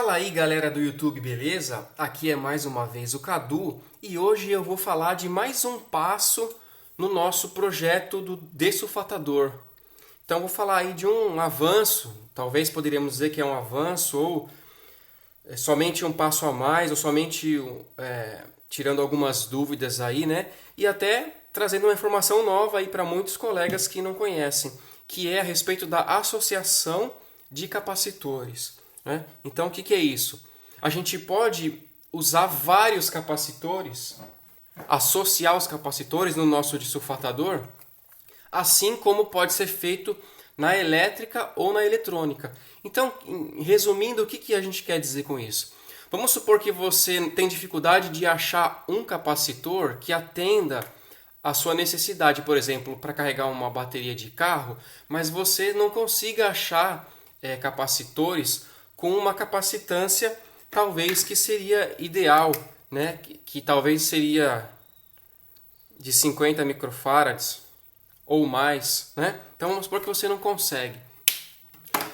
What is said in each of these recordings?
Fala aí, galera do YouTube, beleza? Aqui é mais uma vez o Cadu e hoje eu vou falar de mais um passo no nosso projeto do dessulfatador. Então vou falar aí de um avanço, talvez poderíamos dizer que é um avanço ou somente um passo a mais ou somente tirando algumas dúvidas aí, né? E até trazendo uma informação nova aí para muitos colegas que não conhecem, que é a respeito da associação de capacitores. Né? Então, o que é isso? A gente pode usar vários capacitores, associar os capacitores no nosso dessulfatador, assim como pode ser feito na elétrica ou na eletrônica. Então, resumindo, o que a gente quer dizer com isso? Vamos supor que você tem dificuldade de achar um capacitor que atenda a sua necessidade, por exemplo, para carregar uma bateria de carro, mas você não consiga achar capacitores com uma capacitância talvez que seria ideal, né? que talvez seria de 50 microfarads ou mais. Né? Então vamos supor que você não consegue.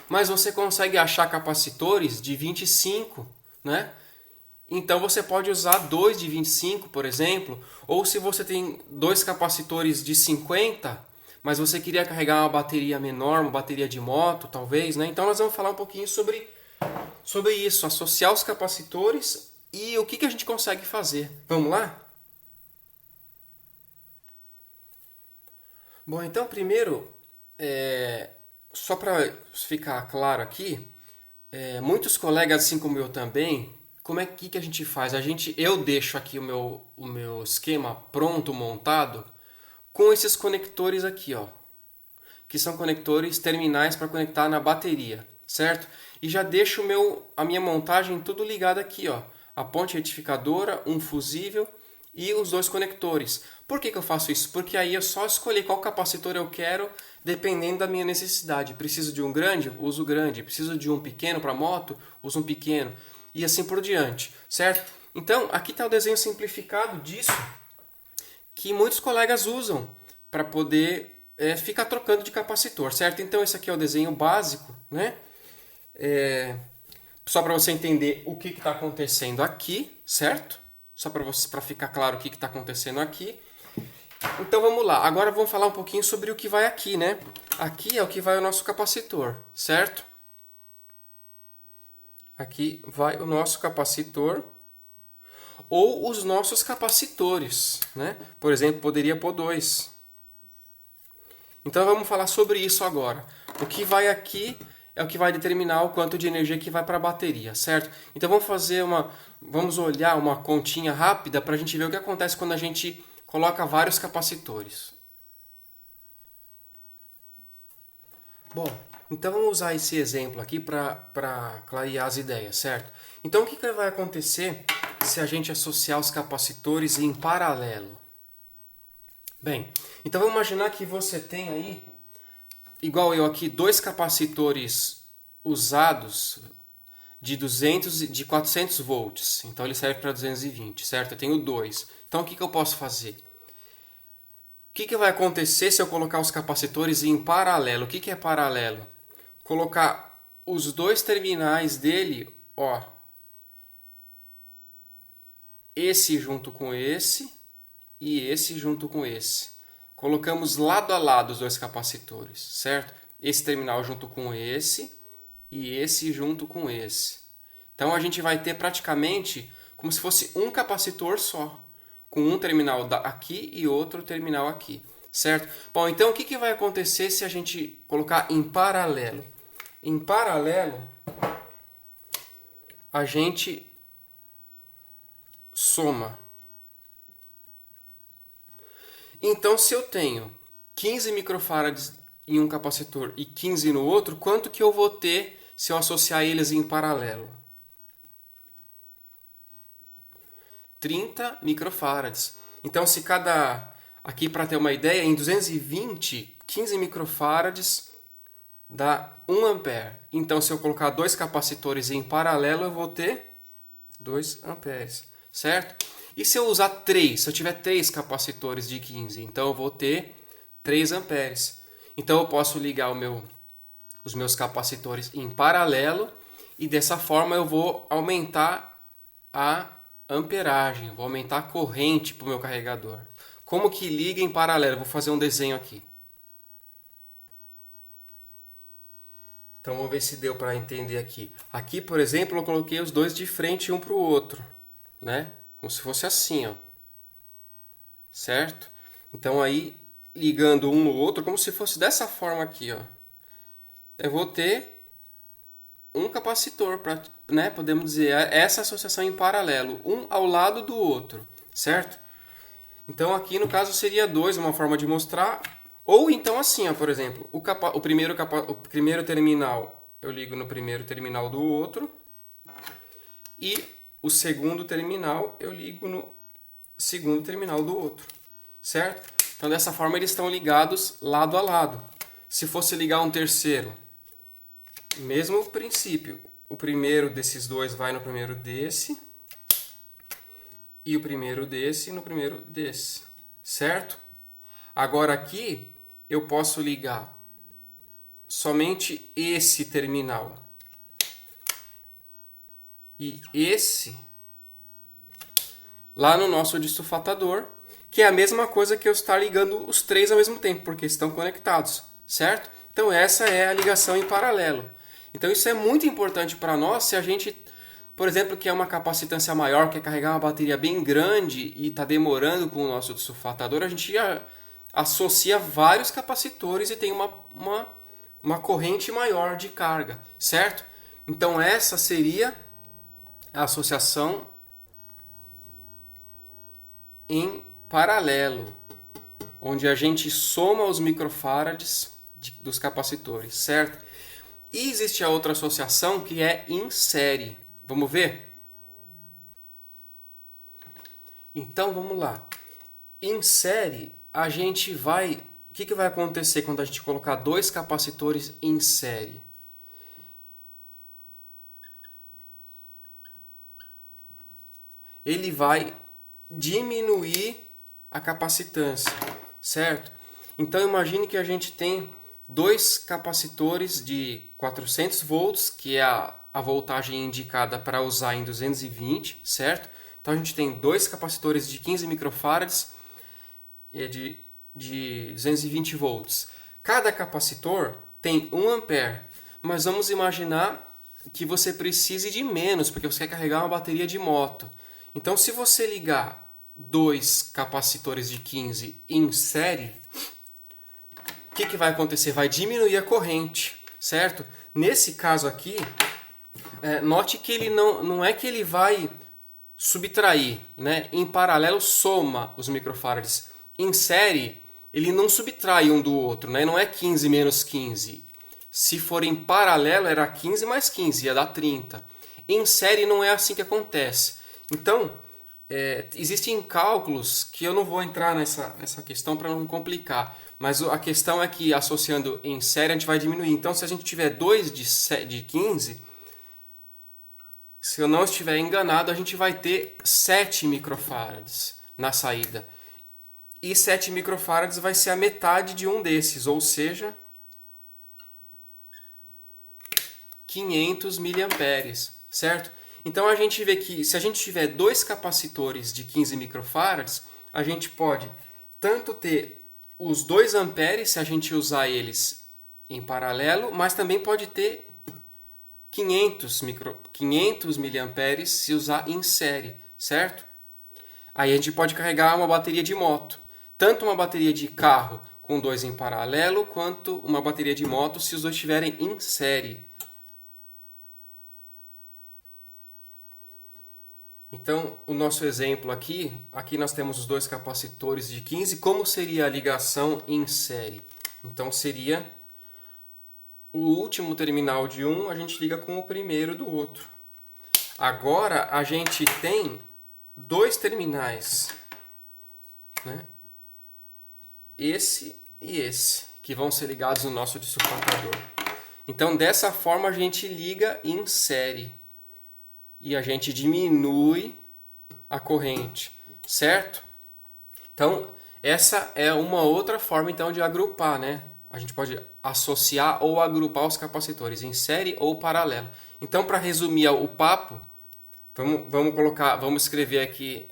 Mas você consegue achar capacitores de 25, né? Então você pode usar dois de 25, por exemplo, ou se você tem dois capacitores de 50, mas você queria carregar uma bateria menor, uma bateria de moto, talvez, né? Então nós vamos falar um pouquinho sobre isso, associar os capacitores e o que a gente consegue fazer. Vamos lá? Bom, então primeiro, só para ficar claro aqui, muitos colegas, assim como eu também, como é que a gente faz? Eu deixo aqui o meu esquema pronto, montado, com esses conectores aqui, ó, que são conectores terminais para conectar na bateria, certo? E já deixo a minha montagem tudo ligado aqui, ó, a ponte retificadora, um fusível e os dois conectores. Por que eu faço isso? Porque aí eu só escolher qual capacitor eu quero dependendo da minha necessidade. Preciso de um grande? Uso grande. Preciso de um pequeno para moto? Uso um pequeno. E assim por diante, certo? Então, aqui está o desenho simplificado disso que muitos colegas usam para poder ficar trocando de capacitor, certo? Então, esse aqui é o desenho básico, né? Só para você entender o que está acontecendo aqui, certo? Só para ficar claro o que está acontecendo aqui. Então vamos lá, agora vamos falar um pouquinho sobre o que vai aqui, né? Aqui é o que vai o nosso capacitor, certo? Aqui vai o nosso capacitor ou os nossos capacitores, né? Por exemplo, poderia pôr dois. Então vamos falar sobre isso agora. O que vai aqui é o que vai determinar o quanto de energia que vai para a bateria, certo? Então vamos olhar uma continha rápida para a gente ver o que acontece quando a gente coloca vários capacitores. Bom, então vamos usar esse exemplo aqui para clarear as ideias, certo? Então o que vai acontecer se a gente associar os capacitores em paralelo? Bem, então vamos imaginar que você tem aí, igual eu aqui, dois capacitores usados de 400 volts. Então ele serve para 220, certo? Eu tenho dois. Então o que eu posso fazer? O que vai acontecer se eu colocar os capacitores em paralelo? O que é paralelo? Colocar os dois terminais dele, ó, esse junto com esse e esse junto com esse. Colocamos lado a lado os dois capacitores, certo? Esse terminal junto com esse e esse junto com esse. Então a gente vai ter praticamente como se fosse um capacitor só, com um terminal aqui e outro terminal aqui, certo? Bom, então o que vai acontecer se a gente colocar em paralelo? Em paralelo, a gente soma. Então, se eu tenho 15 microfarads em um capacitor e 15 no outro, quanto que eu vou ter se eu associar eles em paralelo? 30 microfarads. Então, se aqui para ter uma ideia, em 220, 15 microfarads dá 1 ampere. Então, se eu colocar dois capacitores em paralelo, eu vou ter 2 amperes, certo? E se eu usar 3, se eu tiver 3 capacitores de 15, então eu vou ter 3 amperes. Então eu posso ligar os meus capacitores em paralelo e dessa forma eu vou aumentar a amperagem, vou aumentar a corrente para o meu carregador. Como que liga em paralelo? Vou fazer um desenho aqui. Então vamos ver se deu para entender aqui. Aqui, por exemplo, eu coloquei os dois de frente um para o outro, né? Como se fosse assim, ó. Certo? Então aí, ligando um no outro, como se fosse dessa forma aqui, ó. Eu vou ter um capacitor, para, né, podemos dizer, essa associação em paralelo, um ao lado do outro, certo? Então aqui no caso seria dois, uma forma de mostrar, ou então assim, ó, por exemplo, o primeiro terminal eu ligo no primeiro terminal do outro e o segundo terminal eu ligo no segundo terminal do outro, certo? Então dessa forma eles estão ligados lado a lado. Se fosse ligar um terceiro, mesmo princípio, o primeiro desses dois vai no primeiro desse e o primeiro desse no primeiro desse, certo? Agora aqui eu posso ligar somente esse terminal e esse lá no nosso dissulfatador, que é a mesma coisa que eu estar ligando os três ao mesmo tempo, porque estão conectados, certo? Então essa é a ligação em paralelo. Então isso é muito importante para nós se a gente, por exemplo, quer uma capacitância maior, quer carregar uma bateria bem grande e está demorando com o nosso dissulfatador, a gente associa vários capacitores e tem uma corrente maior de carga, certo? Então essa seria a associação em paralelo, onde a gente soma os microfarads dos capacitores, certo? E existe a outra associação que é em série. Vamos ver? Então vamos lá. Em série, a gente vai... O que vai acontecer quando a gente colocar dois capacitores em série? Ele vai diminuir a capacitância, certo? Então imagine que a gente tem dois capacitores de 400 volts, que é a voltagem indicada para usar em 220, certo? Então a gente tem dois capacitores de 15 microfarads de 220 volts. Cada capacitor tem 1 ampere, mas vamos imaginar que você precise de menos, porque você quer carregar uma bateria de moto. Então se você ligar dois capacitores de 15 em série, o que vai acontecer? Vai diminuir a corrente, certo? Nesse caso aqui, note que ele não é que ele vai subtrair, né? Em paralelo soma os microfarads. Em série, ele não subtrai um do outro, né? Não é 15 menos 15. Se for em paralelo, era 15 mais 15, ia dar 30. Em série não é assim que acontece. Então, existem cálculos que eu não vou entrar nessa questão para não complicar, mas a questão é que associando em série a gente vai diminuir. Então se a gente tiver 2 de 15, se eu não estiver enganado, a gente vai ter 7 microfarads na saída. E 7 microfarads vai ser a metade de um desses, ou seja, 500 miliamperes, certo? Então a gente vê que se a gente tiver dois capacitores de 15 microfarads, a gente pode tanto ter os 2 amperes se a gente usar eles em paralelo, mas também pode ter 500 miliamperes se usar em série, certo? Aí a gente pode carregar uma bateria de moto, tanto uma bateria de carro com 2 em paralelo, quanto uma bateria de moto se os dois estiverem em série. Então, o nosso exemplo aqui nós temos os dois capacitores de 15. Como seria a ligação em série? Então, seria o último terminal de um, a gente liga com o primeiro do outro. Agora, a gente tem dois terminais, né? Esse e esse, que vão ser ligados no nosso dissulfatador. Então, dessa forma, a gente liga em série. E a gente diminui a corrente, certo? Então, essa é uma outra forma então de agrupar, né? a gente pode associar ou agrupar os capacitores em série ou paralelo. Então, para resumir o papo, vamos escrever aqui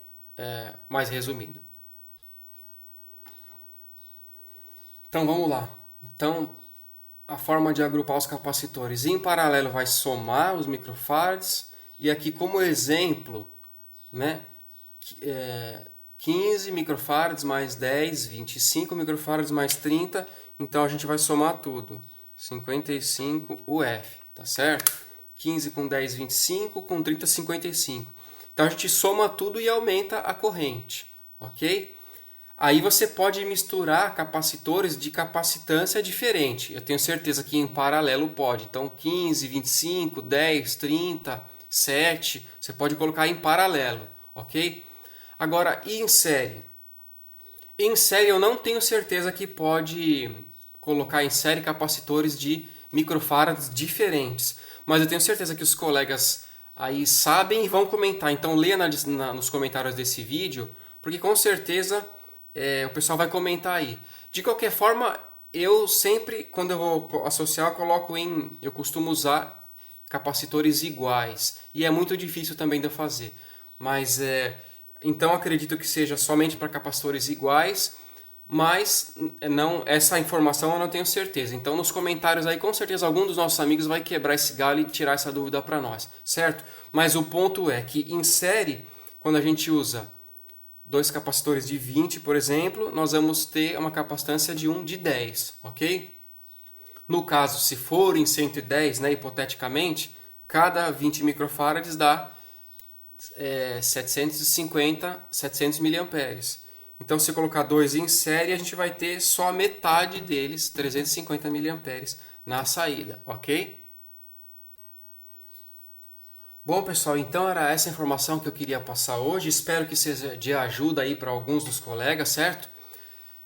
mais resumido. Então vamos lá. Então, a forma de agrupar os capacitores em paralelo vai somar os microfarads, e aqui como exemplo, né, 15 microfarads mais 10, 25 microfarads mais 30, então a gente vai somar tudo. 55 UF, tá certo? 15 com 10, 25, com 30, 55. Então a gente soma tudo e aumenta a corrente, ok? Aí você pode misturar capacitores de capacitância diferente. Eu tenho certeza que em paralelo pode. Então 15, 25, 10, 30, 7, você pode colocar em paralelo, ok? Agora, e em série? Em série eu não tenho certeza que pode colocar em série capacitores de microfarads diferentes. Mas eu tenho certeza que os colegas aí sabem e vão comentar. Então leia nos comentários desse vídeo, porque com certeza o pessoal vai comentar aí. De qualquer forma, eu sempre, quando eu vou associar, eu costumo usar capacitores iguais. E é muito difícil também de eu fazer. Mas, então acredito que seja somente para capacitores iguais, mas essa informação eu não tenho certeza. Então nos comentários aí, com certeza algum dos nossos amigos vai quebrar esse galho e tirar essa dúvida para nós, certo? Mas o ponto é que em série, quando a gente usa dois capacitores de 20, por exemplo, nós vamos ter uma capacitância de 1 de 10, ok? No caso, se for em 110, né, hipoteticamente, cada 20 microfarads dá 700 miliamperes. Então, se colocar dois em série, a gente vai ter só a metade deles, 350 miliamperes, na saída, ok? Bom, pessoal, então era essa informação que eu queria passar hoje. Espero que seja de ajuda aí para alguns dos colegas, certo?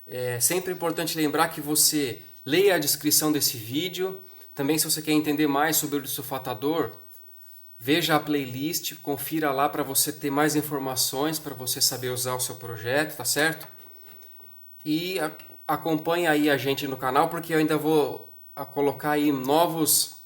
É sempre importante lembrar que você leia a descrição desse vídeo. Também, se você quer entender mais sobre o desulfatador, veja a playlist, confira lá para você ter mais informações, para você saber usar o seu projeto, tá certo? E acompanhe aí a gente no canal, porque eu ainda vou colocar aí novos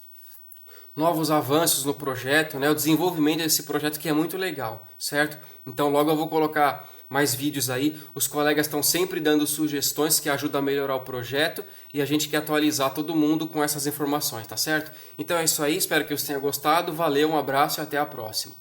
avanços no projeto, né? O desenvolvimento desse projeto que é muito legal, certo? Então logo eu vou colocar mais vídeos aí. Os colegas estão sempre dando sugestões que ajudam a melhorar o projeto e a gente quer atualizar todo mundo com essas informações, tá certo? Então é isso aí, espero que vocês tenham gostado. Valeu, um abraço e até a próxima.